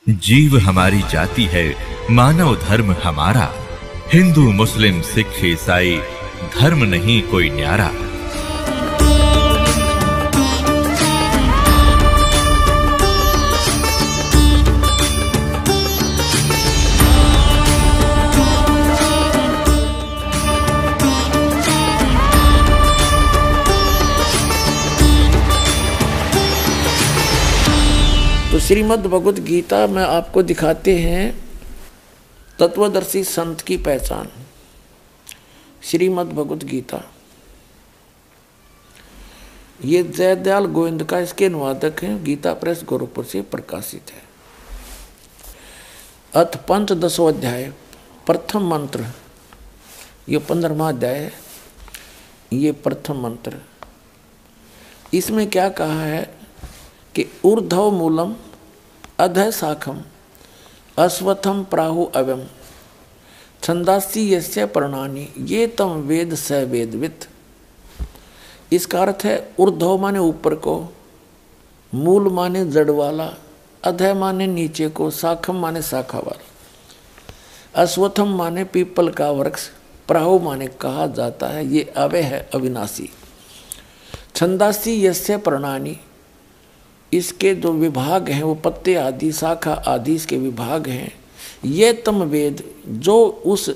जीव हमारी जाति है, मानव धर्म हमारा। हिंदू मुस्लिम सिख ईसाई धर्म नहीं कोई न्यारा। तो श्रीमद् भगवत गीता में आपको दिखाते हैं तत्वदर्शी संत की पहचान। श्रीमद् भगवत गीता ये जयदयाल गोविंद का इसके अनुवादक हैं, गीता प्रेस गोरखपुर से प्रकाशित है। अथ पंचदशो अध्याय, प्रथम मंत्र, ये 15वां अध्याय है। ये प्रथम मंत्र, इसमें क्या कहा है कि ऊर्ध्व मूलम अधः शाखम अश्वत्थम प्राहु अव्यम छंदासी यस्य पर्णानि ये तम वेद स वेदवित्। इसका अर्थ है ऊर्ध्व माने ऊपर को, मूल माने जड़ वाला, अधः माने नीचे को, शाखम माने शाखा वाला, अश्वत्थम माने पीपल का वृक्ष, प्राहु माने कहा जाता है ये अव्यय है, अविनाशी। छंदासी यस्य पर्णानि, इसके जो विभाग हैं वो पत्ते आदि, शाखा आदि इसके विभाग हैं। ये तम वेद, जो उस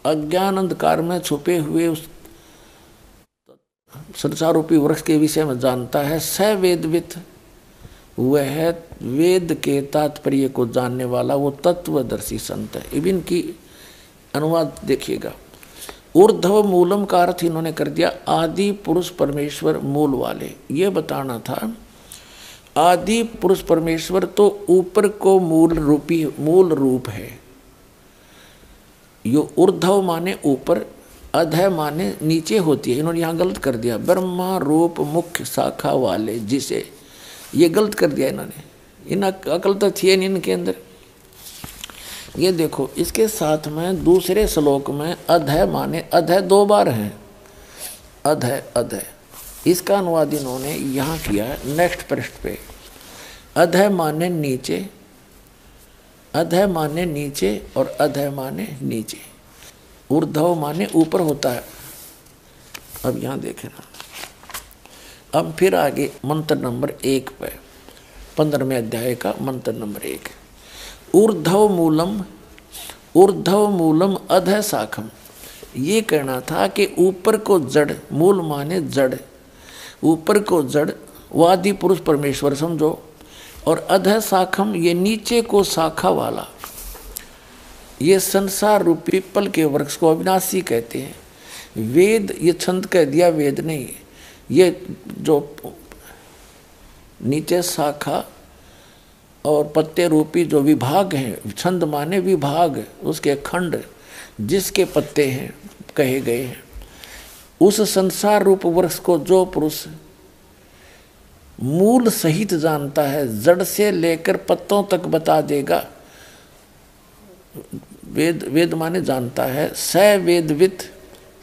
अज्ञान अंधकार में छुपे हुए उस संसारूपी वृक्ष के विषय में जानता है, स वेदवित्, वह है वेद के तात्पर्य को जानने वाला, वो तत्वदर्शी संत है। इबिन की अनुवाद देखिएगा। ऊर्ध्व मूलम का अर्थ इन्होंने कर दिया आदि पुरुष परमेश्वर मूल वाले। ये बताना था आदि पुरुष परमेश्वर तो ऊपर को मूल रूप है। यो ऊर्ध्व माने ऊपर, अधः माने नीचे होती है। इन्होंने यहाँ गलत कर दिया, ब्रह्मा रूप मुख्य शाखा वाले, जिसे ये गलत कर दिया इन्होंने। इन अकल तो थी नहीं इनके अंदर। ये देखो इसके साथ में दूसरे श्लोक में अधः माने अधः 2 बार है, अधः अधः। इसका अनुवाद इन्होंने यहाँ किया है नेक्स्ट पृष्ठ पे। अधः माने नीचे, अधः माने नीचे और अधः माने नीचे। ऊर्ध्व माने ऊपर होता है। अब यहाँ देखें ना, अब फिर आगे मंत्र नंबर 1 पे, 15वें अध्याय का मंत्र नंबर 1। ऊर्ध्व मूलम अधः शाखम। ये कहना था कि ऊपर को जड़, मूल माने जड़, ऊपर को जड़ वादी पुरुष परमेश्वर समझो, और अधः शाखम ये नीचे को शाखा वाला। ये संसार रूपी पीपल के वृक्ष को अविनाशी कहते हैं। वेद ये छंद कह दिया, वेद नहीं। ये जो नीचे शाखा और पत्ते रूपी जो विभाग हैं, छंद माने विभाग, उसके खंड जिसके पत्ते हैं कहे गए हैं, उस संसार रूप वृक्ष को जो पुरुष मूल सहित जानता है, जड़ से लेकर पत्तों तक बता देगा। वेद माने जानता है, स वेदवित्,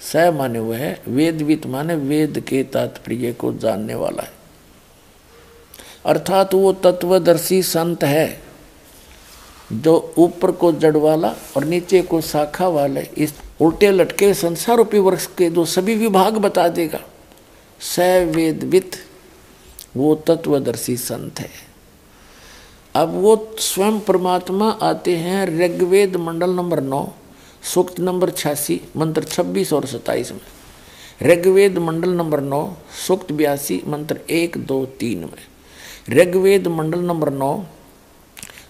स माने वह है, वेदवित् माने वेद के तात्पर्य को जानने वाला है। अर्थात वो तत्वदर्शी संत है जो ऊपर को जड़ वाला और नीचे को शाखा वाले, इस उल्टे लटके संसार रूपी वृक्ष के जो सभी विभाग बता देगा। स वेदवित्, वो तत्वदर्शी संत है। अब वो स्वयं परमात्मा आते हैं ऋग्वेद मंडल नंबर 9, सूक्त नंबर 86, मंत्र 26 और 27 में। ऋग्वेद मंडल नंबर 9, सूक्त 82, मंत्र 1, 2, 3 में। ऋग्वेद मंडल नंबर 9,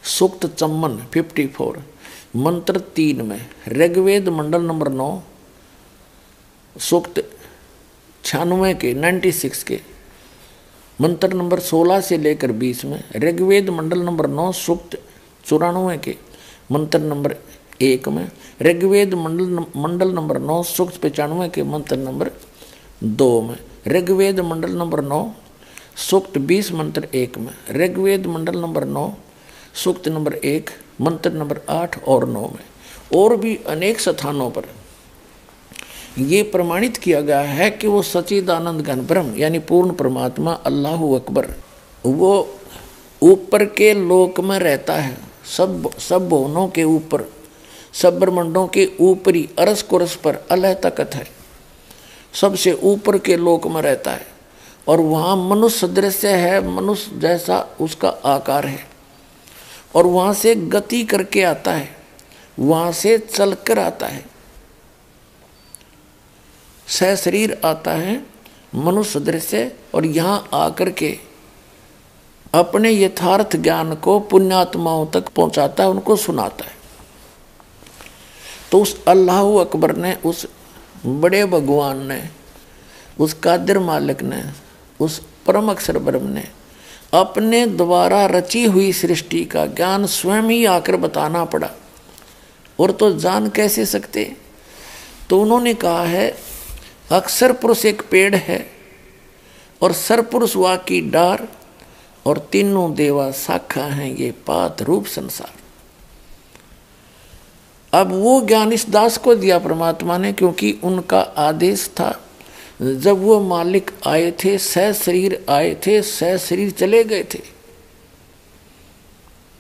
सूक्त 54, 54, मंत्र 3 में। ऋग्वेद मंडल नंबर 9, सूक्त 96 के 96 के मंत्र नंबर 16 से लेकर 20 में। ऋग्वेद मंडल नंबर 9, सूक्त 94 के मंत्र नंबर 1 में। ऋग्वेद मंडल नंबर 9, सूक्त 95 के मंत्र नंबर 2 में। ऋग्वेद मंडल नंबर 9, सूक्त 20 मंत्र 1 में। ऋग्वेद मंडल नंबर 9, सूक्त नंबर 1, मंत्र नंबर 8 और 9 में। और भी अनेक स्थानों पर ये प्रमाणित किया गया है कि वो सच्चिदानंद घन ब्रह्म यानी पूर्ण परमात्मा अल्लाहु अकबर, वो ऊपर के लोक में रहता है, सब भुवनों के ऊपर, सब ब्रह्मांडों के ऊपरी अरस कुरस पर अलह तकत है, सबसे ऊपर के लोक में रहता है। और वहाँ मनुष्य दृश्य है, मनुष्य जैसा उसका आकार है। और वहाँ से गति करके आता है, वहाँ से चलकर आता है, सशरीर आता है मनुष्य दृश्य। और यहाँ आकर के अपने यथार्थ ज्ञान को पुण्यात्माओं तक पहुँचाता है, उनको सुनाता है। तो उस अल्लाह अकबर ने, उस बड़े भगवान ने, उस कादिर मालिक ने, उस परम अक्षर ब्रह्म ने अपने द्वारा रची हुई सृष्टि का ज्ञान स्वयं ही आकर बताना पड़ा। और तो जान कैसे सकते? तो उन्होंने कहा है अक्षर पुरुष एक पेड़ है और सरपुरुष वा की डार, और तीनों देवा शाखा हैं ये पात रूप संसार। अब वो ज्ञान इस दास को दिया परमात्मा ने, क्योंकि उनका आदेश था। जब वो मालिक आए थे, सह शरीर आए थे, सह शरीर चले गए थे,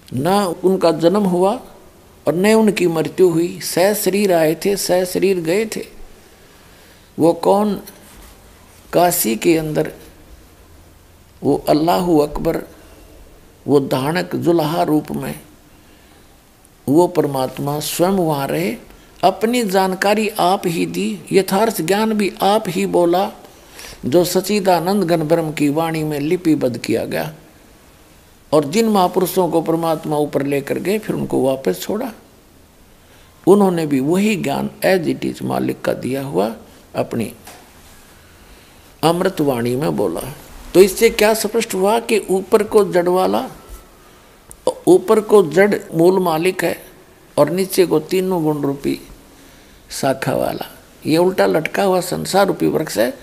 ना उनका जन्म हुआ और न उनकी मृत्यु हुई। सह शरीर आए थे, सह शरीर गए थे। वो कौन? काशी के अंदर वो अल्लाह अकबर, वो धानक जुल्हा रूप में वो परमात्मा स्वयं वहाँ रहे, अपनी जानकारी आप ही दी, यथार्थ ज्ञान भी आप ही बोला, जो सच्चिदानंद घन ब्रह्म की वाणी में लिपिबद्ध किया गया। और जिन महापुरुषों को परमात्मा ऊपर लेकर गए, फिर उनको वापस छोड़ा। उन्होंने भी वही ज्ञान एज इट इज मालिक का दिया हुआ अपनी अमृत वाणी में बोला। तो इससे क्या स्पष्ट हुआ कि ऊपर को जड़ वाला, ऊपर को जड़ मूल मालिक है और नीचे को तीनों गुण रूपी शाखा वाला, ये उल्टा लटका हुआ संसार रूपी वृक्ष है।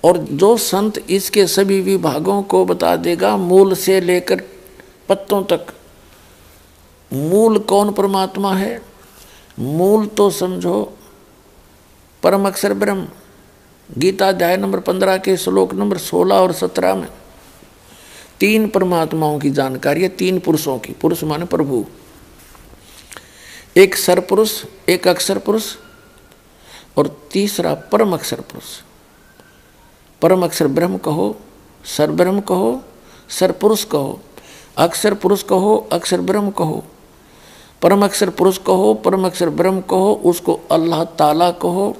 और जो संत इसके सभी विभागों को बता देगा, मूल से लेकर पत्तों तक। मूल कौन परमात्मा है? मूल तो समझो परम अक्षर ब्रह्म। गीता अध्याय नंबर 15 के श्लोक नंबर 16 और 17 में तीन परमात्माओं की जानकारी है, तीन पुरुषों की। पुरुष माने प्रभु, एक सरपुरुष, एक अक्षर पुरुष और तीसरा परम अक्षर पुरुष। परम अक्षर ब्रह्म कहो, सर ब्रह्म कहो, सर पुरुष कहो, अक्षर पुरुष कहो, अक्षर ब्रह्म कहो, परम अक्षर पुरुष कहो, परम अक्षर ब्रह्म कहो, उसको अल्लाह ताला कहो,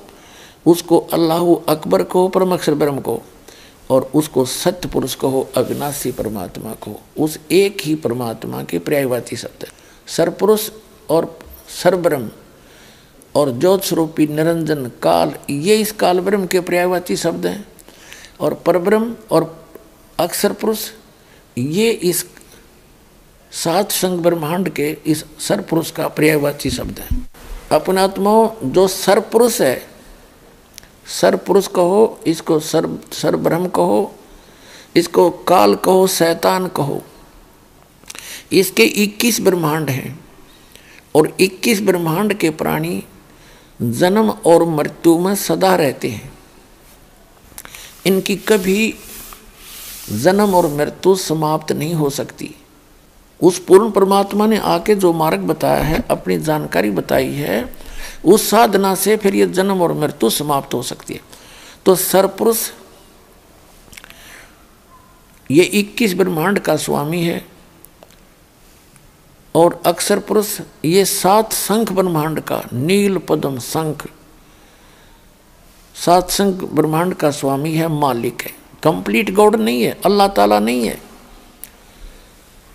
उसको अल्लाह अकबर कहो, परम अक्षर ब्रह्म कहो, और उसको सत्य पुरुष कहो, अविनाशी परमात्मा कहो। उस एक ही परमात्मा के पर्यायवाची शब्द है सरपुरुष और सरब्रह्म और ज्योत स्वरूपी निरंजन काल, ये इस काल ब्रह्म के पर्यायवाची शब्द हैं। और परब्रह्म और अक्षर पुरुष ये इस सात संग ब्रह्मांड के इस सरपुरुष का पर्यायवाची शब्द है। अपनात्माओं, जो सरपुरुष है, सरपुरुष कहो, इसको सरब्रह्म कहो, इसको काल कहो, शैतान कहो। इसके 21 ब्रह्मांड हैं और 21 ब्रह्मांड के प्राणी जन्म और मृत्यु में सदा रहते हैं। इनकी कभी जन्म और मृत्यु समाप्त नहीं हो सकती। उस पूर्ण परमात्मा ने आके जो मार्ग बताया है, अपनी जानकारी बताई है, उस साधना से फिर ये जन्म और मृत्यु समाप्त हो सकती है। तो सरपुरुष ये 21 ब्रह्मांड का स्वामी है और अक्षर पुरुष ये 7 शंख ब्रह्मांड का, नील पद्म शंख, 7 शंख ब्रह्मांड का स्वामी है, मालिक है। कंप्लीट गॉड नहीं है, अल्लाह ताला नहीं है।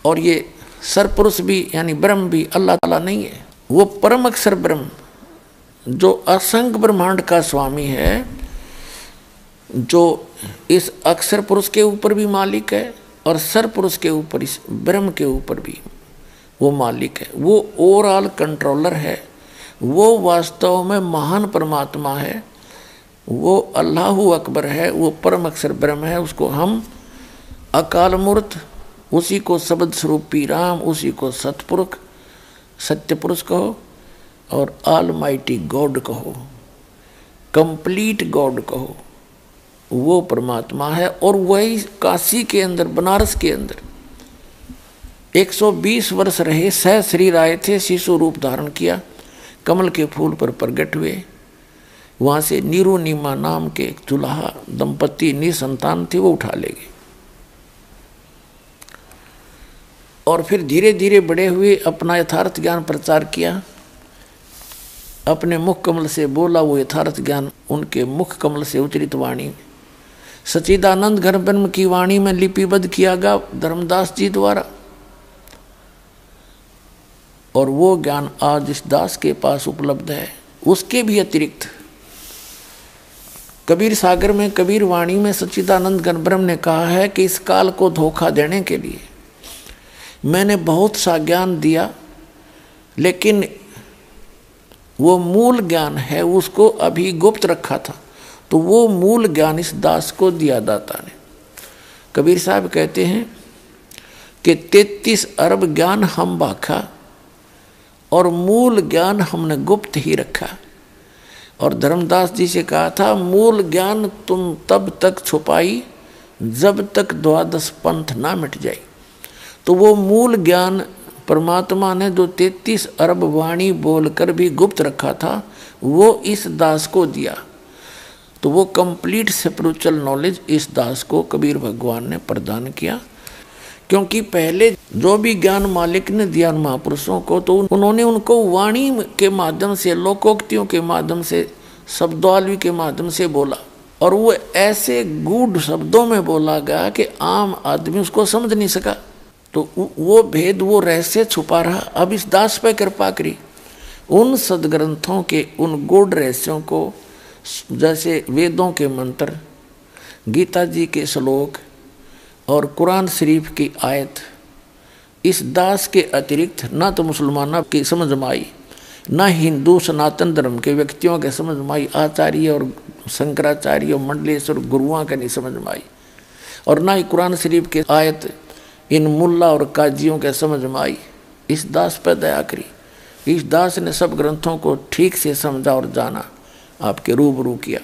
और ये सरपुरुष भी यानी ब्रह्म भी अल्लाह ताला नहीं है। वो परम अक्षर ब्रह्म जो असंख्य ब्रह्मांड का स्वामी है, जो इस अक्षर पुरुष के ऊपर भी मालिक है और सर पुरुष के ऊपर, इस ब्रह्म के ऊपर भी वो मालिक है। वो ओवरऑल कंट्रोलर है। वो वास्तव में महान परमात्मा है। वो अल्लाह अकबर है। वो परम अक्षर ब्रह्म है। उसको हम अकाल मूर्त, उसी को शब्द स्वरूपी राम, उसी को सतपुरुष, सत्य पुरुष कहो और ऑलमाइटी गॉड कहो, कंप्लीट गॉड कहो। वो परमात्मा है। और वही काशी के अंदर, बनारस के अंदर 120 वर्ष रहे, सह शरीर आए थे, शिशु रूप धारण किया, कमल के फूल पर प्रकट हुए। वहाँ से नीरू नीमा नाम के एक दुल्हा दंपति निसंतान थे, वो उठा ले गए। और फिर धीरे धीरे बड़े हुए, अपना यथार्थ ज्ञान प्रचार किया, अपने मुख कमल से बोला वो यथार्थ ज्ञान, उनके मुख कमल से उच्चरित वाणी सच्चिदानंद घन ब्रह्म की वाणी में लिपिबद्ध किया गया धर्मदास जी द्वारा। और वो ज्ञान आज इस दास के पास उपलब्ध है। उसके भी अतिरिक्त कबीर सागर में, कबीर वाणी में सच्चिदानंद घन ब्रह्म ने कहा है कि इस काल को धोखा देने के लिए मैंने बहुत सा ज्ञान दिया, लेकिन वो मूल ज्ञान है उसको अभी गुप्त रखा था, तो वो मूल ज्ञान इस दास को दिया दाता ने। कबीर साहब कहते हैं कि 33 अरब ज्ञान हम बाखा और मूल ज्ञान हमने गुप्त ही रखा। और धर्मदास जी से कहा था, मूल ज्ञान तुम तब तक छुपाई जब तक द्वादश पंथ ना मिट जाए। तो वो मूल ज्ञान परमात्मा ने जो 33 अरब वाणी बोलकर भी गुप्त रखा था, वो इस दास को दिया। तो वो कंप्लीट स्पिरिचुअल नॉलेज इस दास को कबीर भगवान ने प्रदान किया। क्योंकि पहले जो भी ज्ञान मालिक ने दिया महापुरुषों को, तो उन्होंने उनको वाणी के माध्यम से, लोकोक्तियों के माध्यम से, शब्दावली के माध्यम से बोला। और वो ऐसे गूढ़ शब्दों में बोला गया कि आम आदमी उसको समझ नहीं सका। तो वो भेद, वो रहस्य छुपा रहा। अब इस दास पर कृपा करी, उन सदग्रंथों के उन गूढ़ रहस्यों को, जैसे वेदों के मंत्र, गीता जी के श्लोक और कुरान शरीफ की आयत, इस दास के अतिरिक्त ना तो मुसलमानों की समझ में आई, ना हिंदू सनातन धर्म के व्यक्तियों के समझ में आई, आचार्य और शंकराचार्य और मंडलेश्वर गुरुओं के नहीं समझ में आई, और ना ही कुरान शरीफ के आयत इन मुल्ला और काजियों के समझ में आई। इस दास पर दया करी। इस दास ने सब ग्रंथों को ठीक से समझा और जाना, आपके रूबरू किया।